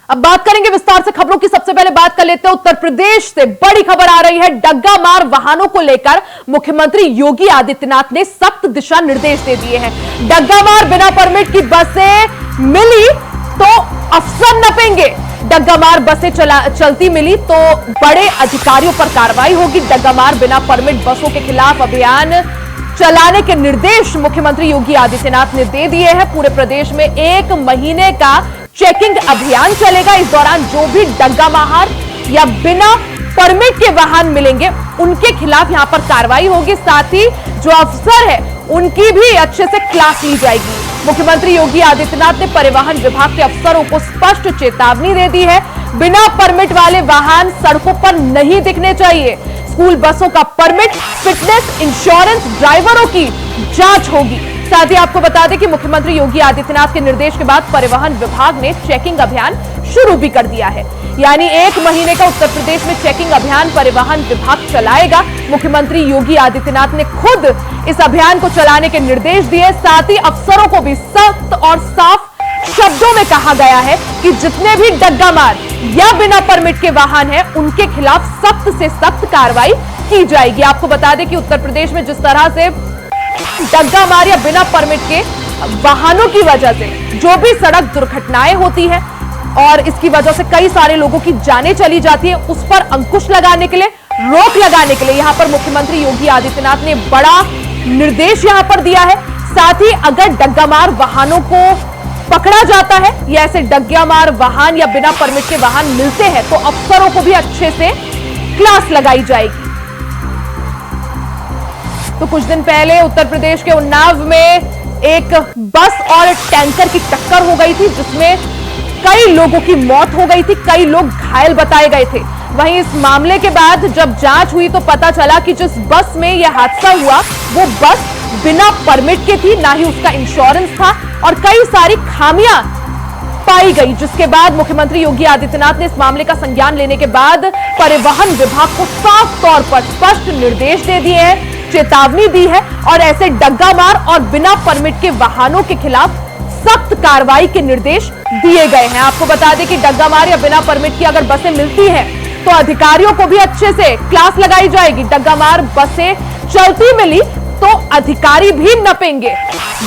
अब बात करेंगे विस्तार से खबरों की। सबसे पहले बात कर लेते हैं उत्तर प्रदेश से। बड़ी खबर आ रही है, डग्गा मार वाहनों को लेकर मुख्यमंत्री योगी आदित्यनाथ ने सख्त दिशा निर्देश दे दिए हैं। डग्गा मार बिना परमिट की बसें मिली तो अफसर नपेंगे। डग्गा मार बसें चलती मिली तो बड़े अधिकारियों पर कार्रवाई होगी। डग्गा मार बिना परमिट बसों के खिलाफ अभियान चलाने के निर्देश मुख्यमंत्री योगी आदित्यनाथ ने दे दिए हैं। पूरे प्रदेश में 1 महीने का चेकिंग अभियान चलेगा। इस दौरान जो भी डग्गा मार या बिना परमिट के वाहन मिलेंगे उनके खिलाफ यहां पर कार्रवाई होगी। साथ ही जो अफसर है उनकी भी अच्छे से क्लास ली जाएगी। मुख्यमंत्री योगी आदित्यनाथ ने परिवहन विभाग के अफसरों को स्पष्ट चेतावनी दे दी है। बिना परमिट वाले वाहन सड़कों पर नहीं दिखने चाहिए। स्कूल बसों का परमिट, फिटनेस, इंश्योरेंस, ड्राइवरों की जांच होगी। साथ ही आपको बता दें कि मुख्यमंत्री योगी आदित्यनाथ के निर्देश के बाद परिवहन विभाग ने चेकिंग अभियान शुरू भी कर दिया है। यानी 1 महीने का उत्तर प्रदेश में चेकिंग अभियान परिवहन विभाग चलाएगा। मुख्यमंत्री योगी आदित्यनाथ ने खुद इस अभियान को चलाने के निर्देश दिए। साथ ही अफसरों को भी सख्त और साफ शब्दों में कहा गया है कि जितने भी डग्गा मार या बिना परमिट के वाहन हैं उनके खिलाफ सख्त से सख्त कार्रवाई की जाएगी। आपको बता दें कि उत्तर प्रदेश में जिस तरह से डग्गा मार या बिना परमिट के वाहनों की वजह से जो भी सड़क दुर्घटनाएं होती है और इसकी वजह से कई सारे लोगों की जानें चली जाती है, उस पर अंकुश लगाने के लिए, रोक लगाने के लिए यहां पर मुख्यमंत्री योगी आदित्यनाथ ने बड़ा निर्देश यहां पर दिया है। साथ ही अगर डग्गा मार वाहनों को पकड़ा जाता है या ऐसे डग्गा मार वाहन या बिना परमिट के वाहन मिलते हैं तो अफसरों को भी अच्छे से क्लास लगाई जाएगी। तो कुछ दिन पहले उत्तर प्रदेश के उन्नाव में एक बस और टैंकर की टक्कर हो गई थी, जिसमें कई लोगों की मौत हो गई थी, कई लोग घायल बताए गए थे। वहीं इस मामले के बाद जब जांच हुई तो पता चला कि जिस बस में यह हादसा हुआ वो बस बिना परमिट के थी, ना ही उसका इंश्योरेंस था और कई सारी खामियां पाई गई। जिसके बाद मुख्यमंत्री योगी आदित्यनाथ ने इस मामले का संज्ञान लेने के बाद परिवहन विभाग को साफ तौर पर स्पष्ट निर्देश दे दिए हैं, चेतावनी दी है और ऐसे डग्गा मार और बिना परमिट के वाहनों के खिलाफ सख्त कार्रवाई के निर्देश दिए गए हैं। आपको बता दें कि डग्गा मार या बिना परमिट की अगर बसें मिलती हैं तो अधिकारियों को भी अच्छे से क्लास लगाई जाएगी। डग्गा मार बसें चलती मिली तो अधिकारी भी नपेंगे।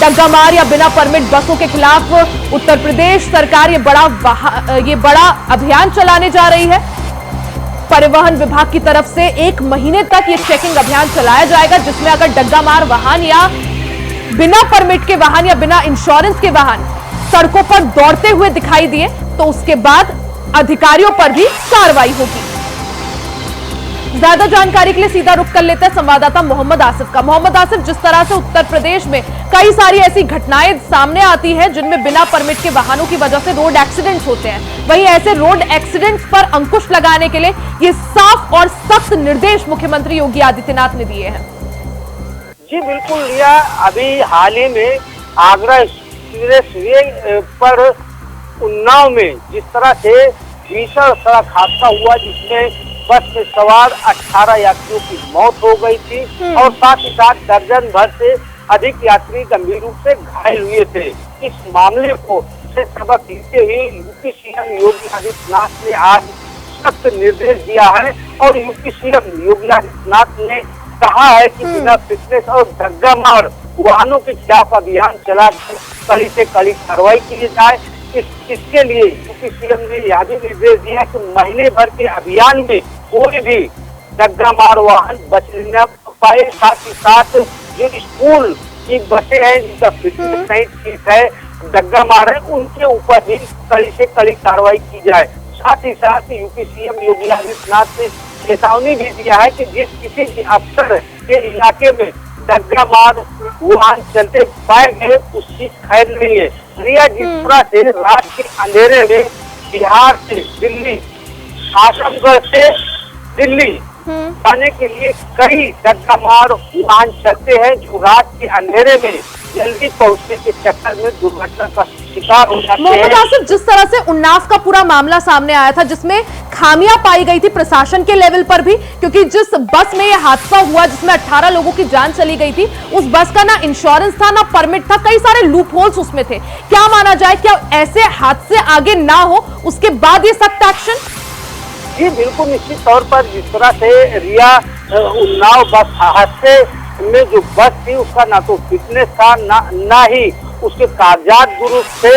डग्गा मार या बिना परमिट बसों के खिलाफ उत्तर प्रदेश सरकार ये बड़ा अभियान चलाने जा रही है। परिवहन विभाग की तरफ से 1 महीने तक ये चेकिंग अभियान चलाया जाएगा, जिसमें अगर डग्गा मार वाहन या बिना परमिट के वाहन या बिना इंश्योरेंस के वाहन सड़कों पर दौड़ते हुए दिखाई दिए तो उसके बाद अधिकारियों पर भी कार्रवाई होगी। ज्यादा जानकारी के लिए सीधा रुख कर लेते हैं संवाददाता मोहम्मद आसिफ का। मोहम्मद आसिफ, जिस तरह से उत्तर प्रदेश में कई सारी ऐसी घटनाएं सामने आती हैं जिनमें बिना परमिट के वाहनों की वजह से रोड एक्सीडेंट्स होते हैं, वहीं ऐसे रोड एक्सीडेंट्स पर अंकुश लगाने के लिए ये साफ और सख्त निर्देश मुख्यमंत्री योगी आदित्यनाथ ने दिए हैं। जी बिल्कुल रिया, अभी हाल ही में आगरा एक्सप्रेसवे पर उन्नाव में जिस तरह से भीषण सड़क हादसा हुआ जिसमें बस में सवार 18 यात्रियों की मौत हो गई थी और साथ ही साथ दर्जन भर से अधिक यात्री गंभीर रूप से घायल हुए थे। इस मामले को से सबक लेते हुए यूपी सीएम योगी आदित्यनाथ ने आज सख्त निर्देश दिया है और यूपी सीएम योगी आदित्यनाथ ने कहा है कि बिना फिटनेस और डग्गा मार वाहनों के खिलाफ अभियान चलाकर कड़ी से कड़ी कार्रवाई की जाए। इसके लिए यूपी सीएम ने यह भी निर्देश दिया कि महीने भर के अभियान में कोई भी डग्गा मार वाहन बच न पाए। साथ ही साथ जो स्कूल की बसें हैं जिनका फिटनेस नहीं ठीक है, डग्गा मार है, उनके ऊपर भी कड़ी से कड़ी कार्रवाई की जाए। साथ ही साथ यूपी सीएम योगी आदित्यनाथ ने चेतावनी भी दिया है कि जिस किसी भी अफसर के इलाके में डग्गा मार वाहन चलते पाए गए उसकी खैर नहीं है। रिया, जिस तरह से रात के अंधेरे में बिहार से दिल्ली, आजमगढ़ से दिल्ली जाने के लिए कई डग्गा मार वाहन चलते हैं जो रात के अंधेरे में जल्दी पहुंचने के चक्कर में दुर्घटना का शिकार हो जाते मोहम्मद हैं। आसिफ, जिस तरह से उन्नाव का पूरा मामला सामने आया था, जिसमें खामियां पाई गई थी प्रशासन के लेवल पर भी, क्योंकि जिस बस में यह हादसा हुआ जिसमें 18 लोगों की जान चली गई थी, उस बस का ना इंश्योरेंस था ना परमिट था, कई सारे लूप होल्स उसमें थे। क्या माना जाए, क्या ऐसे हादसे आगे ना हो, उसके बाद ये सख्त एक्शन? जी बिल्कुल, निश्चित तौर पर जिस तरह से रिया उन्नाव बस हादसे में जो बस थी उसका ना तो फिटनेस था ना ही उसके कागजात दुरुस्त थे,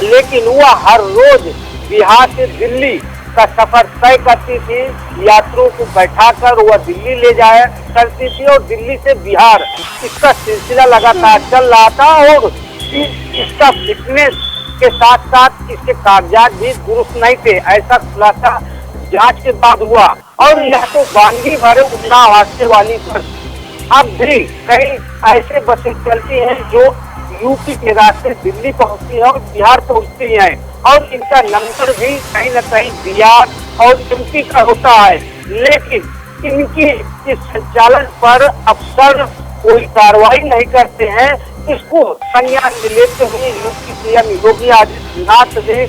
लेकिन वह हर रोज बिहार से दिल्ली का सफर तय करती थी। यात्रियों को बैठाकर वह दिल्ली ले जाया करती थी और दिल्ली से बिहार, इसका सिलसिला लगातार चल रहा था और इसका फिटनेस के साथ साथ इसके कागजात भी दुरुस्त नहीं थे, ऐसा खुलासा जांच के बाद हुआ। और यह तो वानगी भरे उन्नाव हादसे वाली बस, अब भी कई ऐसे बसें चलती हैं जो यूपी के रास्ते दिल्ली पहुंचती है और बिहार पहुंचती हैं और इनका नंबर भी कहीं न कहीं बिहार और यूपी का होता है, लेकिन इनकी इस संचालन पर अफसर कोई कार्रवाई नहीं करते हैं। इसको संज्ञान में लेते हुए यूपी सीएम योगी आदित्यनाथ ने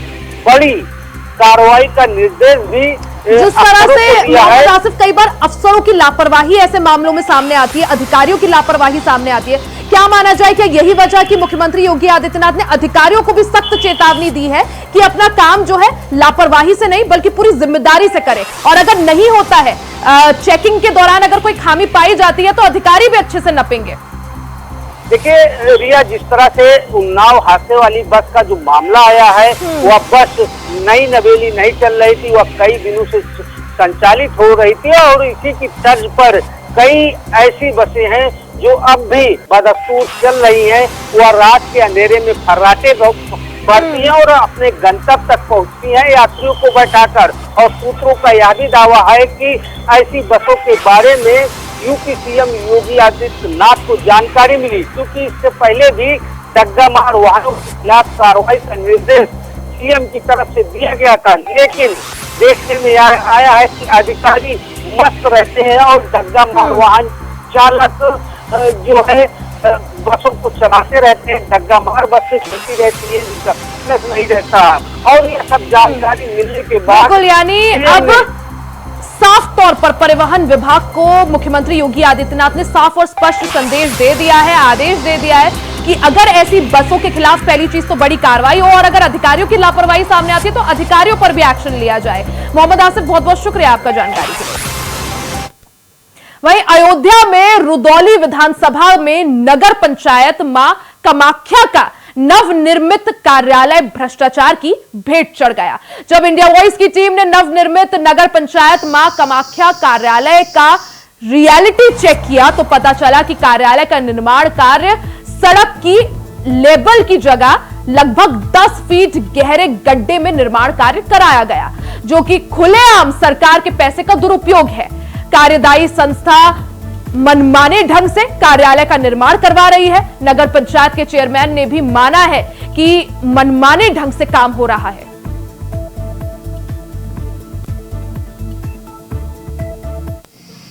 बड़ी कार्रवाई का निर्देश भी जिस तरह से मोहम्मद आसिफ, कई बार अफसरों की लापरवाही ऐसे मामलों में सामने आती है, अधिकारियों की लापरवाही सामने आती है, क्या माना जाए कि यही वजह कि मुख्यमंत्री योगी आदित्यनाथ ने अधिकारियों को भी सख्त चेतावनी दी है कि अपना काम जो है लापरवाही से नहीं बल्कि पूरी जिम्मेदारी से करें, और अगर नहीं होता है चेकिंग के दौरान अगर कोई खामी पाई जाती है तो अधिकारी भी अच्छे से नपेंगे? देखिए रिया, जिस तरह से उन्नाव हादसे वाली बस का जो मामला आया है, वह बस नई नवेली नहीं चल रही थी, वह कई दिनों से संचालित हो रही थी और इसी की तर्ज पर कई ऐसी बसें हैं जो अब भी बदस्तूर चल रही हैं। वह रात के अंधेरे में फर्राटे बढ़ती हैं और अपने गंतव्य तक पहुंचती हैं यात्रियों को बैठाकर। और सूत्रों का यह भी दावा है कि ऐसी बसों के बारे में यूपी सीएम योगी आदित्यनाथ को जानकारी मिली, क्योंकि इससे पहले भी डग्गा मार वाहनों के खिलाफ कार्रवाई का निर्देश सीएम की तरफ से दिया गया था, लेकिन देखने में आया है कि अधिकारी मस्त रहते हैं और डग्गा मार वाहन चालक जो है बसों को चलाते रहते हैं, डग्गा मार बसें चलती रहती है, जिसका फिटनेस नहीं रहता। और यह सब जानकारी मिलने के बाद यानी अब साफ तौर पर परिवहन विभाग को मुख्यमंत्री योगी आदित्यनाथ ने साफ और स्पष्ट संदेश दे दिया है, आदेश दे दिया है कि अगर ऐसी बसों के खिलाफ पहली चीज तो बड़ी कार्रवाई हो और अगर अधिकारियों की लापरवाही सामने आती है तो अधिकारियों पर भी एक्शन लिया जाए। मोहम्मद आसिफ, बहुत बहुत शुक्रिया आपका जानकारी के लिए। वहीं अयोध्या में रुदौली विधानसभा में नगर पंचायत मां कामाख्या का नवनिर्मित कार्यालय भ्रष्टाचार की भेंट चढ़ गया। जब इंडिया वॉइस की टीम ने नवनिर्मित नगर पंचायत मां कामाख्या कार्यालय का रियलिटी चेक किया तो पता चला कि कार्यालय का निर्माण कार्य सड़क की लेवल की जगह लगभग 10 फीट गहरे गड्ढे में निर्माण कार्य कराया गया, जो कि खुलेआम सरकार के पैसे का दुरुपयोग है। कार्यदायी संस्था मनमाने ढंग से कार्यालय का निर्माण करवा रही है। नगर पंचायत के चेयरमैन ने भी माना है कि मनमाने ढंग से काम हो रहा है।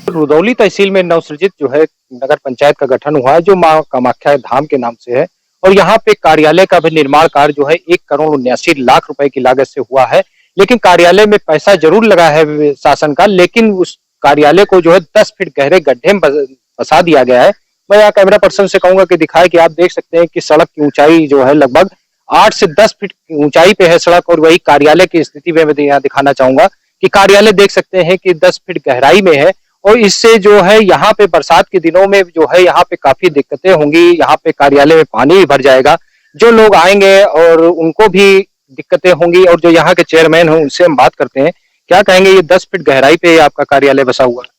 रुदौली तहसील में नवसृजित जो है नगर पंचायत का गठन हुआ है, जो मां कामाख्या धाम के नाम से है, और यहाँ पे कार्यालय का भी निर्माण कार्य जो है 1,79,00,000 रुपए की लागत से हुआ है। लेकिन कार्यालय में पैसा जरूर लगा है शासन का, लेकिन उस कार्यालय को जो है 10 फीट गहरे गड्ढे में फंसा दिया गया है। मैं यहाँ कैमरा पर्सन से कहूंगा कि दिखाए कि आप देख सकते हैं कि सड़क की ऊंचाई जो है लगभग 8 से 10 फीट ऊंचाई पे है सड़क, और वही कार्यालय की स्थिति में मैं यहाँ दिखाना चाहूंगा कि कार्यालय देख सकते हैं कि 10 फीट गहराई में है। और इससे जो है यहाँ पे बरसात के दिनों में जो है यहाँ पे काफी दिक्कतें होंगी, यहाँ पे कार्यालय में पानी भी भर जाएगा, जो लोग आएंगे और उनको भी दिक्कतें होंगी। और जो यहाँ के चेयरमैन हैं उनसे हम बात करते हैं, क्या कहेंगे? ये 10 फीट गहराई पे आपका कार्यालय बसा हुआ है।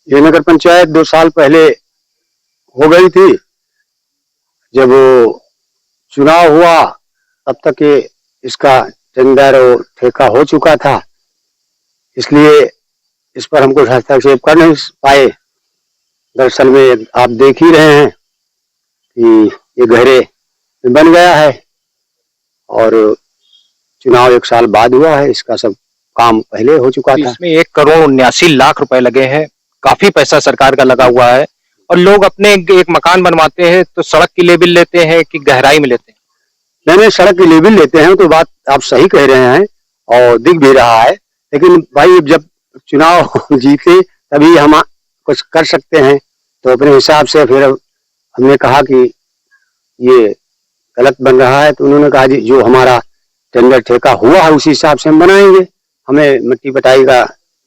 ये नगर पंचायत 2 साल पहले हो गई थी। जब चुनाव हुआ तब तक ये इसका टेंडर और ठेका हो चुका था, इसलिए इस पर हमको हस्तक्षेप कर नहीं पाए। दरअसल में आप देख ही रहे हैं कि ये गहरे बन गया है और चुनाव 1 साल बाद हुआ है, इसका सब काम पहले हो चुका था। इसमें 1,79,00,000 रुपए लगे हैं, काफी पैसा सरकार का लगा हुआ है। और लोग अपने एक मकान बनवाते हैं तो सड़क की लेवल लेते हैं कि गहराई में लेते हैं? नहीं, सड़क की लेवल लेते हैं तो बात आप सही कह रहे हैं और दिख भी रहा है, लेकिन भाई जब चुनाव जीते तभी हम कुछ कर सकते हैं। तो अपने हिसाब से फिर हमने कहा कि ये गलत बन रहा है, तो उन्होंने कहा जी जो हमारा टेंडर ठेका हुआ है उसी हिसाब से हम बनाएंगे, हमें मिट्टी पटाई का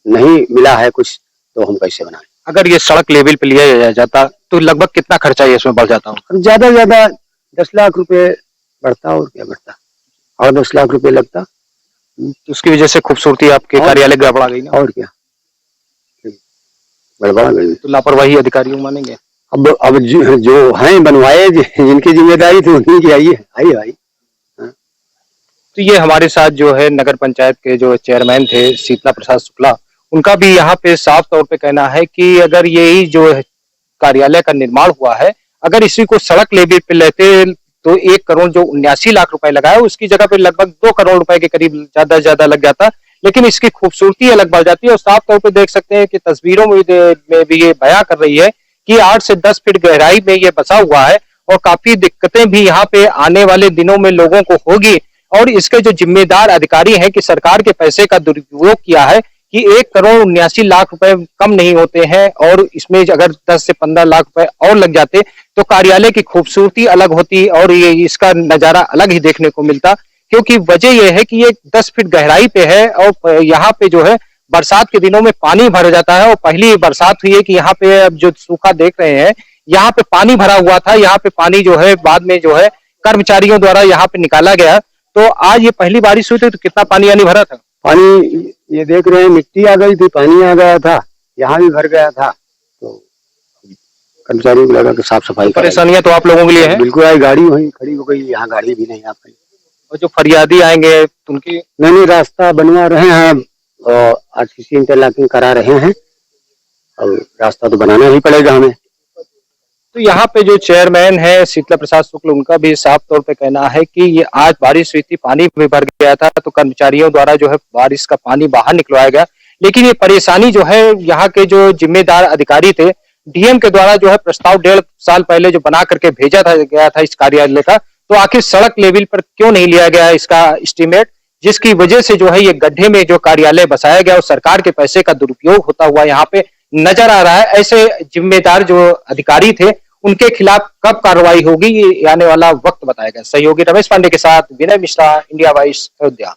नहीं मिला है कुछ, तो हम कैसे बनाएं। अगर ये सड़क लेवल पे लिया जाता तो लगभग कितना खर्चा ये इसमें बढ़ जाता हो? ज्यादा से ज्यादा 10 लाख रुपए बढ़ता, और क्या बढ़ता, और 10 लाख रुपए लगता। उसकी वजह से खूबसूरती आपके कार्यालय गड़बड़ा गई ना? और क्या गड़बड़ा गई। तो लापरवाही अधिकारियों मानेंगे? अब जो हैं बनवाए, जिनकी जिम्मेदारी थी उन्हीं की आई भाई। तो ये हमारे साथ जो है नगर पंचायत के जो चेयरमैन थे शीतला प्रसाद शुक्ला, उनका भी यहाँ पे साफ तौर पे कहना है कि अगर यही जो कार्यालय का निर्माण हुआ है, अगर इसी को सड़क लेवल पे लेते तो 1 करोड़ जो 79 लाख रुपए लगा है उसकी जगह पे लगभग 2 करोड़ रुपए के करीब ज्यादा से ज्यादा लग जाता, लेकिन इसकी खूबसूरती अलग बढ़ जाती है। और साफ तौर पे देख सकते हैं कि तस्वीरों में भी ये बयां कर रही है कि 8 से 10 फीट गहराई में ये बसा हुआ है और काफी दिक्कतें भी यहाँ पे आने वाले दिनों में लोगों को होगी। और इसके जो जिम्मेदार अधिकारी हैं कि सरकार के पैसे का दुरुपयोग किया है कि 1 करोड़ 79 लाख रुपए कम नहीं होते हैं, और इसमें अगर 10 से 15 लाख रुपए और लग जाते तो कार्यालय की खूबसूरती अलग होती और ये इसका नजारा अलग ही देखने को मिलता। क्योंकि वजह यह है कि ये 10 फीट गहराई पे है और यहाँ पे जो है बरसात के दिनों में पानी भर जाता है। और पहली बरसात हुई है कि यहाँ पे अब जो सूखा देख रहे हैं यहाँ पे पानी भरा हुआ था, यहाँ पे पानी जो है बाद में जो है कर्मचारियों द्वारा यहाँ पे निकाला गया। तो आज ये पहली बारिश हुई थी तो कितना पानी यानी भरा था? पानी ये देख रहे हैं, मिट्टी आ गई थी, पानी आ गया था, यहाँ भी भर गया था। तो कर्मचारियों को लगा कि साफ सफाई परेशानियां तो आप लोगों के लिए है? बिल्कुल आई, गाड़ी वहीं खड़ी हो गई, यहाँ गाड़ी भी नहीं आ पाई। और जो फरियादी आएंगे उनकी? नहीं, रास्ता बनवा रहे हैं और आरसीसी इंटरलॉकिंग करा रहे हैं, और रास्ता तो बनाना ही पड़ेगा हमें। तो यहाँ पे जो चेयरमैन है शीतला प्रसाद शुक्ल, उनका भी साफ तौर पे कहना है कि ये आज बारिश हुई थी, पानी भी भर गया था, तो कर्मचारियों द्वारा जो है बारिश का पानी बाहर निकलवाया गया। लेकिन ये परेशानी जो है यहाँ के जो जिम्मेदार अधिकारी थे, डीएम के द्वारा जो है प्रस्ताव 1.5 साल पहले जो बना करके भेजा गया था इस कार्यालय का, तो आखिर सड़क लेवल पर क्यों नहीं लिया गया इसका एस्टीमेट, जिसकी वजह से जो है ये गड्ढे में जो कार्यालय बसाया गया और सरकार के पैसे का दुरुपयोग होता हुआ यहाँ पे नजर आ रहा है। ऐसे जिम्मेदार जो अधिकारी थे उनके खिलाफ कब कार्रवाई होगी ये आने वाला वक्त बताएगा। सहयोगी रमेश पांडे के साथ विनय मिश्रा, इंडिया वॉइस, अयोध्या।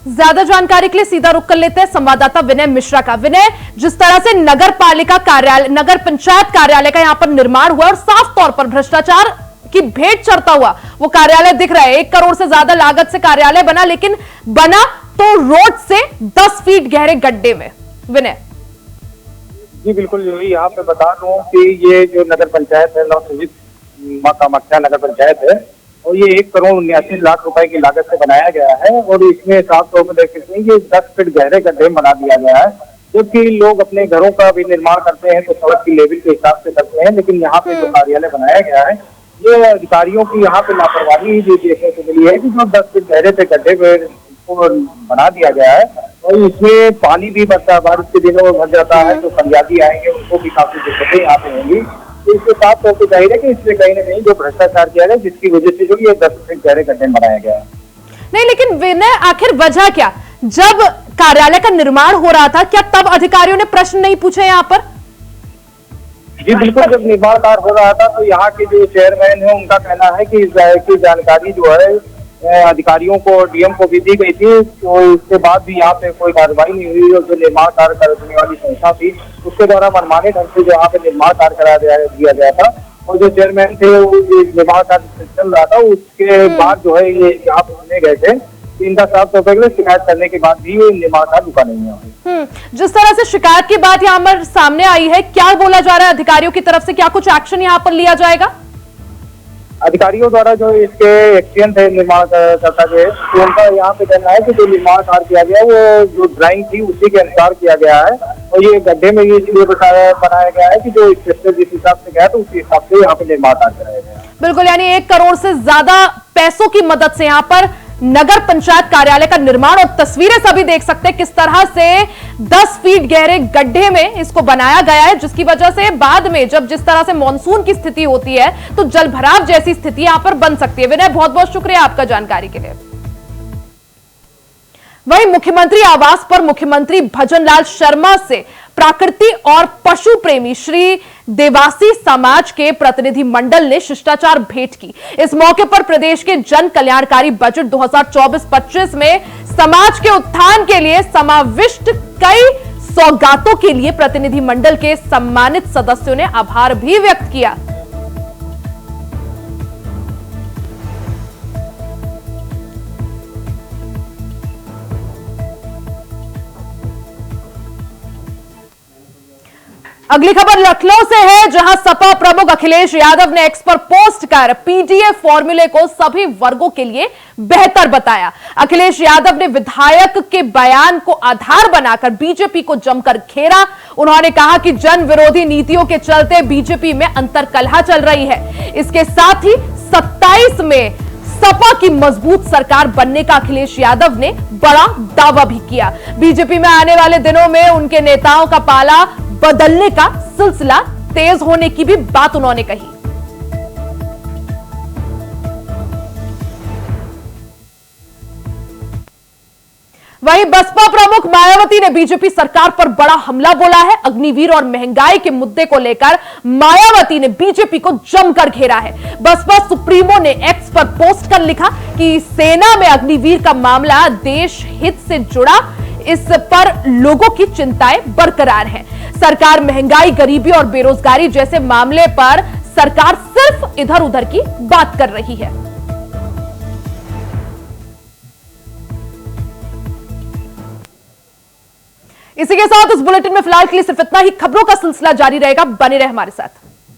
ज्यादा जानकारी के लिए सीधा रुख कर लेते हैं संवाददाता विनय मिश्रा का। विनय, जिस तरह से नगर पालिका कार्यालय, नगर पंचायत कार्यालय का यहां पर निर्माण हुआ और साफ तौर पर भ्रष्टाचार की भेंट चढ़ता हुआ वो कार्यालय दिख रहा है, 1 करोड़ से ज्यादा लागत से कार्यालय बना, लेकिन बना तो रोड से 10 फीट गहरे गड्ढे में। विनय जी बिल्कुल, यहाँ पे बता दूं कि ये जो नगर पंचायत है, नवसृजित मां कामाख्या नगर पंचायत है, और ये 1 करोड़ 79 लाख रुपए की लागत से बनाया गया है। और इसमें साफ तौर पर देख सकते हैं कि 10 फीट गहरे गड्ढे बना दिया गया है। जबकि लोग अपने घरों का भी निर्माण करते हैं तो सड़क की लेवल के हिसाब से करते हैं, लेकिन यहाँ पे जो कार्यालय बनाया गया है ये अधिकारियों की यहाँ पे लापरवाही देखने को मिली है कि जो 10 फीट गहरे से गड्ढे को बना दिया गया है और इसमें पानी भी बढ़ता है, बारिश के दिनों में भर जाता है, तो फरियादी आएंगे उनको भी काफी दिक्कतें यहाँ पे होंगी। तो इसके साथ तौर पर जाहिर है कि इसमें कहीं ना कहीं जो भ्रष्टाचार किया गया जिसकी वजह से जो ये 10 फीट गहरे गड्ढे बनाया गया है। नहीं, लेकिन विनय आखिर वजह क्या? जब कार्यालय का निर्माण हो रहा था क्या तब अधिकारियों ने प्रश्न नहीं पूछे यहाँ पर? जी बिल्कुल, जब निर्माण कार्य हो रहा था तो यहाँ के जो चेयरमैन है उनका कहना है कि इस जानकारी जो है अधिकारियों को, डीएम को भी दी गई थी, तो इसके बाद भी यहाँ पे कोई कार्रवाई नहीं हुई। और जो निर्माण कार्य करने वाली संस्था थी उसके द्वारा मनमाने ढंग से जो यहाँ पे निर्माण कार्य करा दिया गया था, और जो चेयरमैन थे वो निर्माण कार्य चल रहा था, उसके बाद जो है ये यहाँ पे सुने गए थे। इनका साफ तौर पर शिकायत करने के बाद भी निर्माण कार्य रुका नहीं है। जिस तरह से शिकायत की बात यहाँ पर सामने आई है, क्या बोला जा रहा है अधिकारियों की तरफ से? क्या कुछ एक्शन यहाँ पर लिया जाएगा? अधिकारियों द्वारा जो इसके एक्सचेंज है निर्माण करता गया, तो उनका यहाँ पे कहना है कि जो निर्माण कार्य किया गया वो जो ड्राइंग थी उसी के अनुसार किया गया है, और ये गड्ढे में ये इसलिए बनाया गया है कि जो स्ट्रक्चर जिस हिसाब से गया तो उसी हिसाब से यहाँ पे निर्माण कार्य कराया गया। बिल्कुल, यानी 1 करोड़ से ज्यादा पैसों की मदद से यहाँ पर नगर पंचायत कार्यालय का निर्माण, और तस्वीरें सभी देख सकते हैं किस तरह से 10 फीट गहरे गड्ढे में इसको बनाया गया है, जिसकी वजह से बाद में जब जिस तरह से मानसून की स्थिति होती है तो जलभराव जैसी स्थिति यहां पर बन सकती है। विनय, बहुत बहुत शुक्रिया आपका जानकारी के लिए। वहीं मुख्यमंत्री आवास पर मुख्यमंत्री भजनलाल शर्मा से प्रकृति और पशु प्रेमी श्री देवासी समाज के प्रतिनिधि मंडल ने शिष्टाचार भेंट की। इस मौके पर प्रदेश के जन कल्याणकारी बजट 2024-25 में समाज के उत्थान के लिए समाविष्ट कई सौगातों के लिए प्रतिनिधि मंडल के सम्मानित सदस्यों ने आभार भी व्यक्त किया। अगली खबर लखनऊ से है, जहां सपा प्रमुख अखिलेश यादव ने एक्स पर पोस्ट कर पीडीए फॉर्मूले को सभी वर्गों के लिए बेहतर बताया। अखिलेश यादव ने विधायक के बयान को आधार बनाकर बीजेपी को जमकर घेरा। उन्होंने कहा कि जन विरोधी नीतियों के चलते बीजेपी में अंतर्कलह चल रही है। इसके साथ ही 27 में सपा की मजबूत सरकार बनने का अखिलेश यादव ने बड़ा दावा भी किया। बीजेपी में आने वाले दिनों में उनके नेताओं का पाला बदलने का सिलसिला तेज होने की भी बात उन्होंने कही। वहीं बसपा प्रमुख मायावती ने बीजेपी सरकार पर बड़ा हमला बोला है। अग्निवीर और महंगाई के मुद्दे को लेकर मायावती ने बीजेपी को जमकर घेरा है। बसपा सुप्रीमो ने एक्स पर पोस्ट कर लिखा कि सेना में अग्निवीर का मामला देश हित से जुड़ा, इस पर लोगों की चिंताएं बरकरार हैं। सरकार महंगाई, गरीबी और बेरोजगारी जैसे मामले पर सरकार सिर्फ इधर उधर की बात कर रही है। इसी के साथ इस बुलेटिन में फिलहाल के लिए सिर्फ इतना ही। खबरों का सिलसिला जारी रहेगा, बने रहे हमारे साथ।